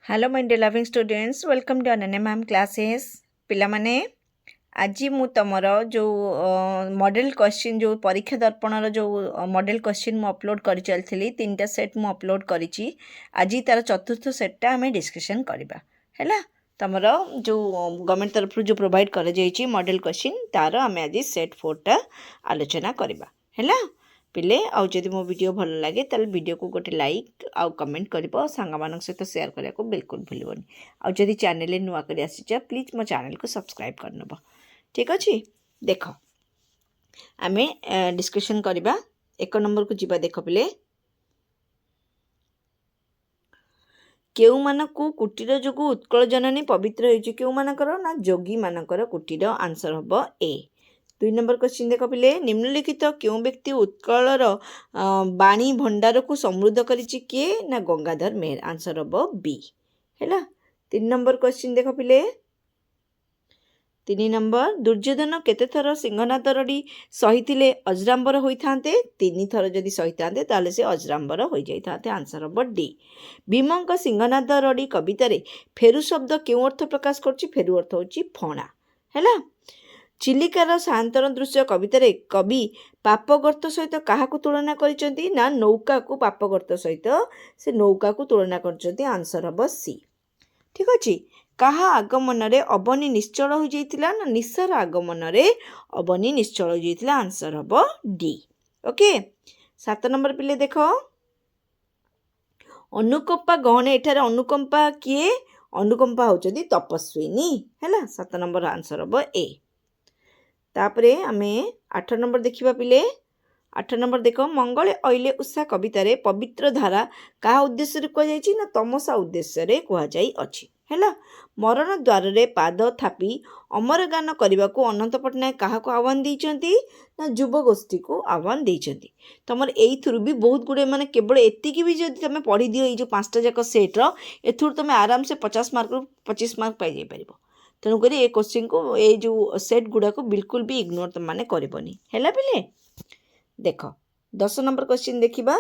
Hello my dear loving students welcome to Ananya ma'am classes पिलामाने आज मु तमर जो मॉडल क्वेश्चन जो परीक्षा दर्पण जो मॉडल क्वेश्चन मु अपलोड कर चलती 3टा सेट मु अपलोड करी आज तार चतुर्थ सेटटा आम डिस्कसन करवा है तमर जो गवर्नमेंट तरफ जो प्रोवाइड कर मॉडल क्वेश्चन तार आम आज सेट 4टा आलोचना करवा है पिले आउ जदि मो वीडियो भल लगे ताल वीडियो को गोटे लाइक आउ कमेंट करिवो सांग मान सहित शेयर करने को बिल्कुल भूलबनी आउ जदि चैनल नुआ कर आसीच प्लीज मो चैनल को सब्सक्राइब करनब ठीक अच्छे देख आम डिस्कशन करवा 1 नंबर को जीवा देख पिले केउ मानकु कुटीर जोगु उत्कल जननी पवित्र होइछि केउ मानकर ना जोगी मानकर कुटीर आंसर हबो ए 2 नंबर क्वेश्चन देख पिले निम्नलिखित क्यों व्यक्ति उत्कलर बाणी भंडार को समृद्ध करिछि किए ना गंगाधर मेहर आंसर हबो बी हैला 3 नंबर क्वेश्चन देख पिले 3 नंबर दुर्योधन केते थर सिंहनाद रडी सहिथिले अजराम्बर होइथांते 3 थर जदि सहिथांते ताले से अजराम्बर होई जाइथांते आंसर हबो डी भीमंक सिंहनाद रडी कवितारे फेरु शब्द क्यों अर्थ प्रकाश करछि फेरु अर्थ होछि फणा हैला चिलिकार शांतन दृश्य कवितार कवि पापगर्त सहित क्या तुलना करिसेंती ना नौका को पापगर्त सहित से नौका को तुलना कर आंसर हम सी ठीक अच्छे कहा आगमन रे अबनी निश्चल हो जाइतिला ना निशार आगमन रे अबनी निश्चल हो जाइतिला आंसर हम डी ओके 7 नंबर पिले देख अनुकंपा गहन एठारे अनुकंपा किए अनुकंपा होचंती तपस्विनी हैला 7 नंबर आंसर हम ए तापरे आमे 8 नंबर देखिबा पिले 8 नंबर देख मंगले अइले उषा कवितारे पवित्र धारा का उद्देश्य रे कह जायछि ना तमसा उद्देश्य रे कह जाई अछि हैला मरण द्वार रे पाद थापी अमर गान करने को अनंत पट्टनायक क्या आह्वान देइछंती ना युव गोष्ठी को आह्वान देइछंती तमर एई थ्रु भी बहुत गुडे माने केवल एतिकी भी जदि तमे पढ़ी दियो ए जो 5टा जाक सेट रो एथुर तमे आराम से 50 मार्क 25 मार्क पाई जाई परिबो तेणुक ये क्वेश्चन को ये जो सेट गुड़ा को बिल्कुल भी इग्नोर तुम मैंने करबनी है पिले देख 10 नंबर क्वेश्चन देखिबा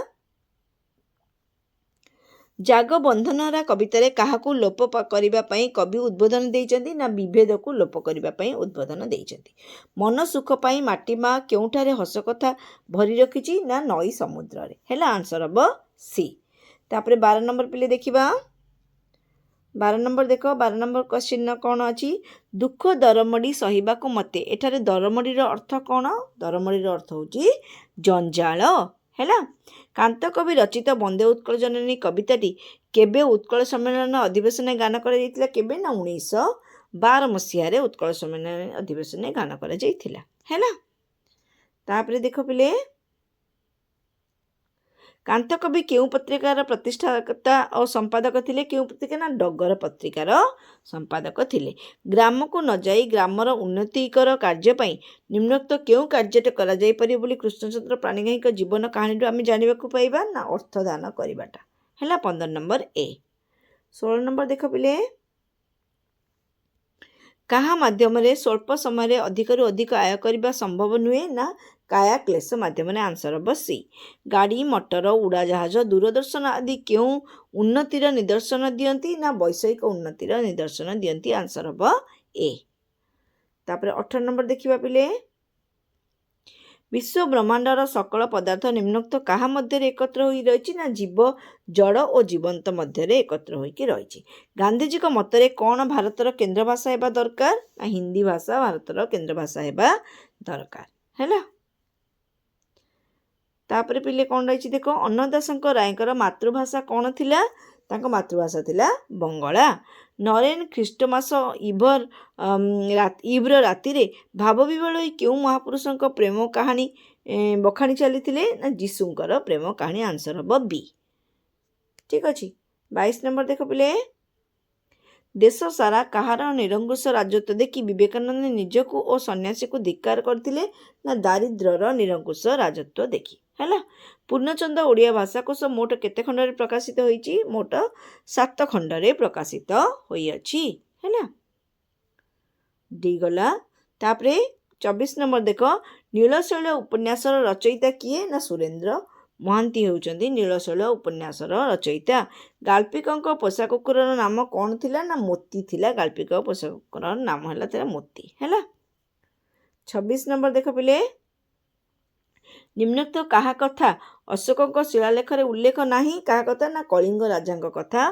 जाग बंधनहरा कवितारे काहाकू लोप करने कवि उद्बोधन देइछंती ना विभेद को लोप करने उद्बोधन देइछंती मन सुख पाई माटी माँ केउठारे हस कथा भरी रखिछि ना नई समुद्र रे हैला आंसर हम सी तापरे 12 नंबर पिले देखिबा 12 नंबर देख 12 नंबर क्वेश्चन कौन अच्छी दुख दरमड़ी सहिबा को मते एठारे दरमड़ी अर्थ कौन दरमड़ी अर्थ होची जंजाल हैला कांत कवि रचित वंदे उत्कल जननी कविताटी केबे उत्कल सम्मेलन अधिवेशन गान करा जाइतिला केबे ना 1912 मसीह उत्कल सम्मेलन अधिवेशन गान करा जाइतिला हैला तापरे देख पिले कांत कवि केउ पत्रिकार प्रतिष्ठाता और संपादक थिले केउ पत्रिका ना डगर पत्रिकार संपादक थिले ग्राम को न जाई ग्रामर उन्नतिकर कार्य पई निम्नोक्त केउ कार्यटे करा जाई परि बोली कृष्णचंद्र प्राणीग्राही जीवन कहानी आम जानिबा को पाइबा ना अर्थदान करिबाटा हैला 15 नंबर ए 16 नंबर देख पिले कहा माध्यम स्वल्प समय अधिकरू अधिक आय करने संभव नुहे ना काया क्लेश माध्यम आंसर हम सी गाड़ी मोटर उड़ाजहाज दूरदर्शन आदि क्यों उन्नतिर निदर्शन दियंती ना वैषयिक उन्नतिर निदर्शन दियंती आंसर हम ए तापर 18 नंबर देखिबा पिले विश्व ब्रह्मांडर सकल पदार्थ निम्नोक्त कहा मध्य एकत्र होई रही ना जीव जड़ और जीवंत मध्य एकत्र होई रही गांधीजी को मतरे कौन भारतर केंद्र भाषा हेबा दरकार ना हिंदी भाषा भारतर केंद्र भाषा हेबा दरकार हैला तापरे पिले कौन रही देख अन्नदासंक रायकर मातृभाषा कौन थिला तांको मातृभाषा थिला बंगला नरेन ख्रीष्टमास इव्र राति भाव विवल क्यों महापुरुषों प्रेम कहानी बखाणी चली ना जीशुंकर प्रेम कहानी आंसर हम बी ठीक अच्छे 22 नंबर देख पिले देश सारा कहार निरंकुश राजत्व देखि विवेकानंद निजको और सन्यासी को धिक्कार करथिले ना दारिद्र्यर निरंकुश राजत्व देखि हैला पूर्णचंद ओडिया भाषाकोश मोट केते खंड रे प्रकाशित होईची मोट 7 खंड रे प्रकाशित होई अछि हैला डी गला तापरे 24 नंबर देख नीलशैल उपन्यासर रचयिता किए ना सुरेंद्र ମହାନ୍ତି ହେଉଛନ୍ତି ନୀଳଶୈଳ ଉପନ୍ୟାସର ରଚୟିତା। ଗାଳ୍ପିକଙ୍କ ପୋଷା କୁକୁରର ନାମ କ'ଣ ଥିଲା ନା ମୋତି ଥିଲା। ଗାଳ୍ପିକ ପୋଷା କୁକୁରର ନାମ ଥିଲା ମୋତି। ହେଲା 26 ନମ୍ବର ଦେଖ ପିଲେ, ନିମ୍ନୋକ୍ତ କାହା କଥା ଅଶୋକଙ୍କ ଶିଳାଲେଖରେ ଉଲ୍ଲେଖ ନାହିଁ? କାହା କଥା ନା କଳିଙ୍ଗ ରାଜାଙ୍କ କଥା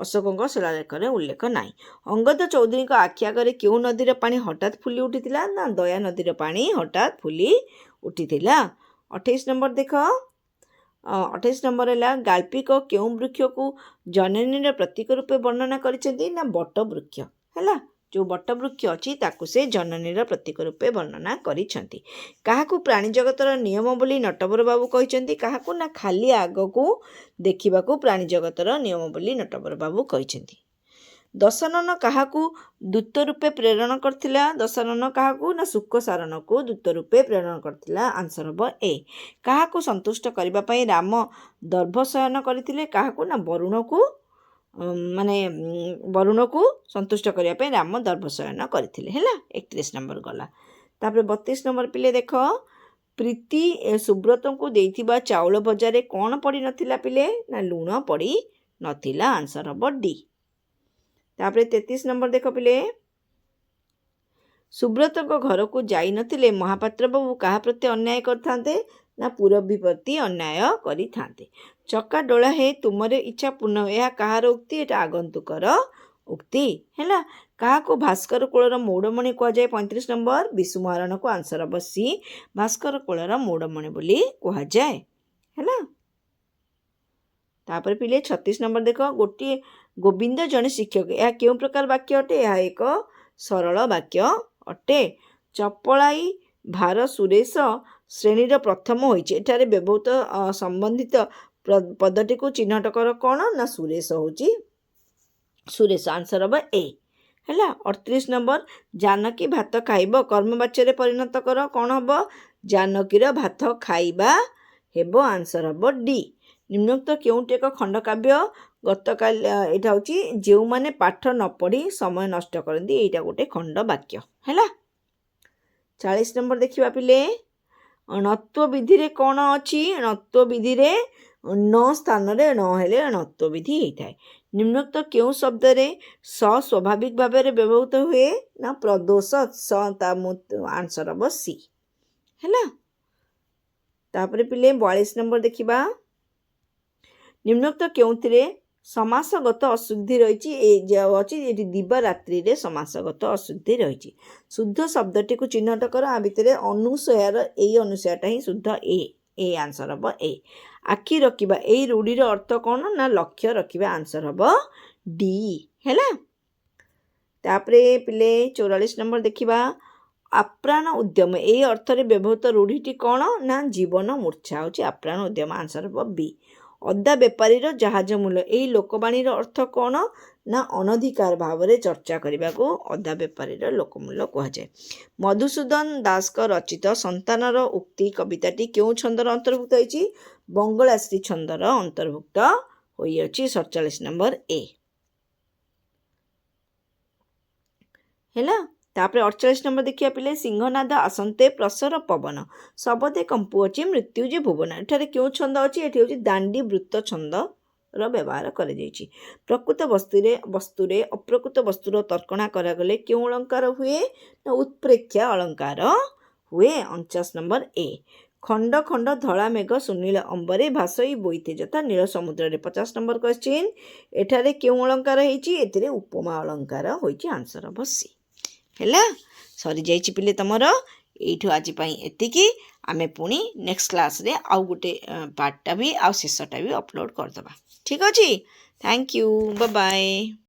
ଅଶୋକଙ୍କ ଶିଳାଲେଖରେ ଉଲ୍ଲେଖ ନାହିଁ। ଅଙ୍ଗଦ ଚୌଧୁରୀଙ୍କ ଆଖି ଆଗରେ କେଉଁ ନଦୀର ପାଣି ହଠାତ୍ ଫୁଲି ଉଠିଥିଲା? ନା ଦୟା ନଦୀର ପାଣି ହଠାତ୍ ଫୁଲି ଉଠିଥିଲା। 28 ନମ୍ବର ଦେଖ, 28 ନମ୍ବର ହେଲା ଗାଳ୍ପିକ କେଉଁ ବୃକ୍ଷକୁ ଜନନୀର ପ୍ରତୀକ ରୂପେ ବର୍ଣ୍ଣନା କରିଛନ୍ତି? ନା ବଟ ବୃକ୍ଷ। ହେଲା, ଯେଉଁ ବଟ ବୃକ୍ଷ ଅଛି ତାକୁ ସେ ଜନନୀର ପ୍ରତୀକ ରୂପେ ବର୍ଣ୍ଣନା କରିଛନ୍ତି। କାହାକୁ ପ୍ରାଣୀ ଜଗତର ନିୟମ ବୋଲି ନଟବର ବାବୁ କହିଛନ୍ତି? କାହାକୁ ନା ଖାଲି ଆଗକୁ ଦେଖିବାକୁ ପ୍ରାଣୀ ଜଗତର ନିୟମ ବୋଲି ନଟବର ବାବୁ କହିଛନ୍ତି। ଦଶାନନ କାହାକୁ ଦୂତ ରୂପେ ପ୍ରେରଣ କରିଥିଲା? ଦଶାନନ କାହାକୁ ନା ଶୁକ ସାରଣକୁ ଦୂତ ରୂପେ ପ୍ରେରଣ କରିଥିଲା। ଆନ୍ସର ହେବ ଏ। କାହାକୁ ସନ୍ତୁଷ୍ଟ କରିବା ପାଇଁ ରାମ ଦର୍ଭ ଶୟନ କରିଥିଲେ? କାହାକୁ ନା ବରୁଣକୁ ବରୁଣକୁ ସନ୍ତୁଷ୍ଟ କରିବା ପାଇଁ ରାମ ଦର୍ଭ ଶୟନ କରିଥିଲେ। ହେଲା 31 ନମ୍ବର ଗଲା। ତାପରେ 32 ନମ୍ବର ପିଲେ ଦେଖ, ପ୍ରୀତି ସୁବ୍ରତଙ୍କୁ ଦେଇଥିବା ଚାଉଳ ଭଜାରେ କ'ଣ ପଡ଼ିନଥିଲା ପିଲେ? ନା ଲୁଣ ପଡ଼ି ନଥିଲା। ଆନ୍ସର ହେବ ଡି। ତାପରେ 33 ନମ୍ବର ଦେଖ ପିଲେ, ସୁବ୍ରତଙ୍କ ଘରକୁ ଯାଇନଥିଲେ ମହାପାତ୍ର ବାବୁ କାହା ପ୍ରତି ଅନ୍ୟାୟ କରିଥାନ୍ତେ? ନା ପୁରବୀ ପ୍ରତି ଅନ୍ୟାୟ କରିଥାନ୍ତେ। ଚକା ଡୋଳା ହେ ତୁମର ଇଚ୍ଛା ପୂର୍ଣ୍ଣ, ଏହା କାହାର ଉକ୍ତି? ଏଟା ଆଗନ୍ତୁକର ଉକ୍ତି। ହେଲା, କାହାକୁ ଭାସ୍କର କୂଳର ମୌଡ଼ମଣି କୁହାଯାଏ? 35 ନମ୍ବର ବିଶୁ ମହାରଣାକୁ। ଆନ୍ସର ହେବ ସି, ଭାସ୍କର କୂଳର ମୌଡ଼ମଣି ବୋଲି କୁହାଯାଏ। ହେଲା, ତାପରେ ପିଲେ 36 ନମ୍ବର ଦେଖ, ଗୋଟିଏ ଗୋବିନ୍ଦ ଜଣେ ଶିକ୍ଷକ, ଏହା କେଉଁ ପ୍ରକାର ବାକ୍ୟ ଅଟେ? ଏହା ଏକ ସରଳ ବାକ୍ୟ ଅଟେ। ଚପଳାଇ ଭାର ସୁରେଶ ଶ୍ରେଣୀର ପ୍ରଥମ ହୋଇଛି। ଏଠାରେ ବ୍ୟବହୃତ ସମ୍ବନ୍ଧିତ ପଦଟିକୁ ଚିହ୍ନଟ କର। କ'ଣ ନା ସୁରେଶ ହେଉଛି ସୁରେଶ। ଆନ୍ସର ହେବ ଏ। ହେଲା 38 ନମ୍ବର, ଜାନକୀ ଭାତ ଖାଇବ କର୍ମବାଚ୍ୟରେ ପରିଣତ କର। କ'ଣ ହେବ? ଜାନକୀର ଭାତ ଖାଇବା ହେବ। ଆନ୍ସର ହେବ ଡି। ନିମ୍ନୋକ୍ତ କେଉଁଟି ଏକ ଖଣ୍ଡକାବ୍ୟ? ଗତକାଲି ଏଇଟା ହେଉଛି ଯେଉଁମାନେ ପାଠ ନ ପଢ଼ି ସମୟ ନଷ୍ଟ କରନ୍ତି, ଏଇଟା ଗୋଟେ ଖଣ୍ଡ ବାକ୍ୟ। ହେଲା 40 ନମ୍ବର ଦେଖିବା ପିଲେ, ଣତ୍ୱ ବିଧିରେ କ'ଣ ଅଛି? ଣତ୍ୱ ବିଧିରେ ନ ସ୍ଥାନରେ ଣ ହେଲେ ଣତ୍ୱ ବିଧି ହେଇଥାଏ। ନିମ୍ନୋକ୍ତ କେଉଁ ଶବ୍ଦରେ ସ ସ୍ୱାଭାବିକ ଭାବରେ ବ୍ୟବହୃତ ହୁଏ? ନା ପ୍ରଦୋଷ ସ। ଆନ୍ସର ହେବ ସି। ହେଲା, ତାପରେ ପିଲେ 42 ନମ୍ବର ଦେଖିବା, ନିମ୍ନୋକ୍ତ କେଉଁଥିରେ ସମାସଗତ ଅଶୁଦ୍ଧି ରହିଛି? ଏ ଯେଉଁ ଅଛି ଏଠି ଦିବା ରାତ୍ରିରେ ସମାସଗତ ଅଶୁଦ୍ଧି ରହିଛି। ଶୁଦ୍ଧ ଶବ୍ଦଟିକୁ ଚିହ୍ନଟ କର। ଆ ଭିତରେ ଅନୁସୟାର ଏଇ ଅନୁସୟାଟା ହିଁ ଶୁଦ୍ଧ। ଏ ଆନ୍ସର ହେବ ଏ। ଆଖି ରଖିବା, ଏଇ ରୂଢ଼ିର ଅର୍ଥ କ'ଣ? ନା ଲକ୍ଷ୍ୟ ରଖିବା। ଆନ୍ସର ହେବ ଡି। ହେଲା, ତାପରେ ପିଲେ 44 ନମ୍ବର ଦେଖିବା, ଆପ୍ରାଣ ଉଦ୍ୟମ, ଏଇ ଅର୍ଥରେ ବ୍ୟବହୃତ ରୂଢ଼ିଟି କ'ଣ? ନା ଜୀବନ ମୂର୍ଚ୍ଛା ହେଉଛି ଆପ୍ରାଣ ଉଦ୍ୟମ। ଆନ୍ସର ହେବ ବି। ଅଦା ବେପାରୀର ଜାହାଜ ମୂଲ୍ୟ, ଏଇ ଲୋକବାଣୀର ଅର୍ଥ କ'ଣ? ନା ଅନଧିକାର ଭାବରେ ଚର୍ଚ୍ଚା କରିବାକୁ ଅଦା ବେପାରୀର ଲୋକମୂଲ୍ୟ କୁହାଯାଏ। ମଧୁସୂଦନ ଦାସଙ୍କ ରଚିତ ସନ୍ତାନର ଉକ୍ତି କବିତାଟି କେଉଁ ଛନ୍ଦର ଅନ୍ତର୍ଭୁକ୍ତ ହୋଇଛି? ବଙ୍ଗଳାଶ୍ରୀ ଛନ୍ଦର ଅନ୍ତର୍ଭୁକ୍ତ ହୋଇଅଛି। 47 ନମ୍ବର ଏ। ହେଲା, ତାପରେ 48 ନମ୍ବର ଦେଖିବା ପିଲେ, ସିଂହନାଦ ଆସନ୍ତେ ପ୍ରସର ପବନ ଶବଦେ କମ୍ପୁଅଛି ମୃତ୍ୟୁ ଯେ ଭୁବନ। ଏଠାରେ କେଉଁ ଛନ୍ଦ ଅଛି? ଏଠି ହେଉଛି ଦାଣ୍ଡି ବୃତ୍ତ ଛନ୍ଦର ବ୍ୟବହାର କରାଯାଇଛି। ପ୍ରକୃତ ବସ୍ତୁରେ ଅପ୍ରକୃତ ବସ୍ତୁର ତର୍କଣା କରାଗଲେ କେଉଁ ଅଳଙ୍କାର ହୁଏ? ନା ଉତ୍ପ୍ରେକ୍ଷା ଅଳଙ୍କାର ହୁଏ। 49 ନମ୍ବର ଏ। ଖଣ୍ଡ ଖଣ୍ଡ ଧଳା ମେଘ ସୁନୀଳ ଅମ୍ବରେ ଭାସଇ ବୋଇତେ ଯଥା ନୀଳ ସମୁଦ୍ରରେ। 50 ନମ୍ବର କ୍ୱେଶ୍ଚିନ୍, ଏଠାରେ କେଉଁ ଅଳଙ୍କାର ହେଇଛି? ଏଥିରେ ଉପମା ଅଳଙ୍କାର ହୋଇଛି। ଆନ୍ସର ହେବ ସି। ହେଲା, ସରିଯାଇଛି ପିଲେ ତମର। ଏଇଠୁ ଆଜି ପାଇଁ ଏତିକି। ଆମେ ପୁଣି ନେକ୍ସଟ କ୍ଲାସ୍ରେ ଆଉ ଗୋଟେ ପାର୍ଟଟା ବି ଆଉ ଶେଷଟା ବି ଅପଲୋଡ଼ କରିଦେବା। ଠିକ୍ ଅଛି, ଥ୍ୟାଙ୍କ ୟୁ, ବାଏ ବାଏ।